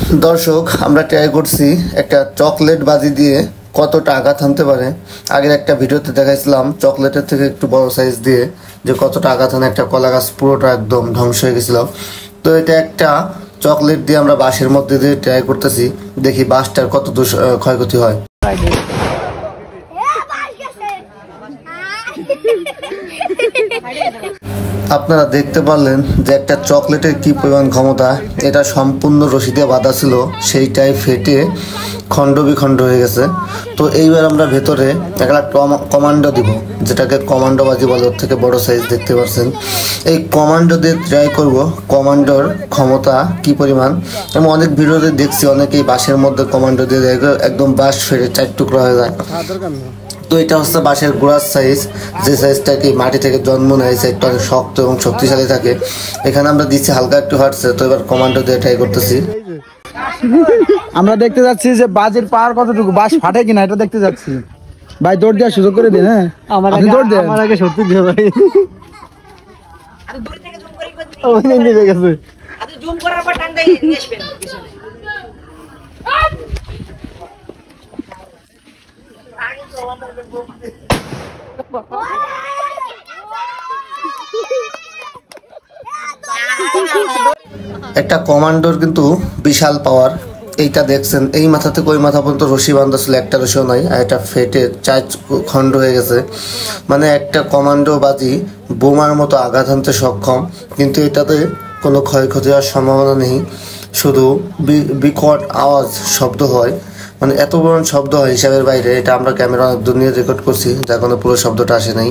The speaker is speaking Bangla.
দর্শক, আমরা ট্রাই করছি একটা চকলেট বাজি দিয়ে কতটা আঘাত আনতে পারে। আগের একটা ভিডিওতে দেখাইছিলাম চকলেটের থেকে একটু বড় সাইজ দিয়ে যে কতটা আঘাত আনে, একটা কলা গাছ পুরোটা একদম ধ্বংস হয়ে গেছিল। তো এটা একটা চকলেট দিয়ে আমরা বাঁশের মধ্যে দিয়ে ট্রাই করতেছি, দেখি বাঁশটার কত ক্ষয়ক্ষতি হয়। আপনারা দেখতে পারলেন যে একটা চকলেটের কি পরিমাণ ক্ষমতা। এটা সম্পূর্ণ রশি দিয়ে বাঁধা ছিল, সেইটাই ফেটে খণ্ড বিখণ্ড হয়ে গেছে। তো এইবার আমরা ভেতরে একটা কমান্ডো দিব, যেটাকে কমান্ডো বাজি বলে, ওর থেকে বড় সাইজ দেখতে পাচ্ছেন। এই কমান্ডো দিয়ে ট্রাই করব কমান্ডোর ক্ষমতা কি পরিমাণ। আমি অনেক ভিডিওতে দেখছি অনেকেই বাঁশের মধ্যে কমান্ডো দিয়ে দেয়, একদম বাঁশ ফেটে 4 টুকরা হয়ে যায়। তো এটা হচ্ছে বাঁশের গোড়ার সাইজ, যে সাইজটা কি মাটি থেকে জন্ম নেয়, সাইজটা অনেক শক্ত এবং শক্তিশালী থাকে। এখানে আমরা দিচ্ছি হালকা একটু হাঁটছে, তো এবার কমান্ডো দিয়ে ট্রাই করতেছি। আমরা দেখতে যাচ্ছি যে বাজের পার কতটুকু, বাঁশ ফাটে কিনা এটা দেখতে যাচ্ছি। ভাই দৌড় দেওয়ার সুযোগ করে দিন। হ্যাঁ, আপনি দৌড় দেন। আমার আগে সত্যি দিয়ে ভাই গেছে। একটা কমান্ডোর কিন্তু বিশাল পাওয়ার। এইটা দেখছেন, এই মাথা থেকে ওই মাথা পর্যন্ত রশি বাঁধা ছিল, একটা রশিও নয়, আর এটা ফেটে 4 খণ্ড হয়ে গেছে। মানে একটা কমান্ডো বাজি বোমার মতো আঘাত আনতে সক্ষম, কিন্তু এটাতে কোনো ক্ষয়ক্ষতি হওয়ার সম্ভাবনা নেই, শুধু বিকট আওয়াজ শব্দ হয়। মানে এত বড় শব্দ হয় হিসাবের বাইরে। এটা আমরা ক্যামেরা অনেক দূর নিয়ে রেকর্ড করছি, যার কোনো পুরো শব্দটা আসে নাই।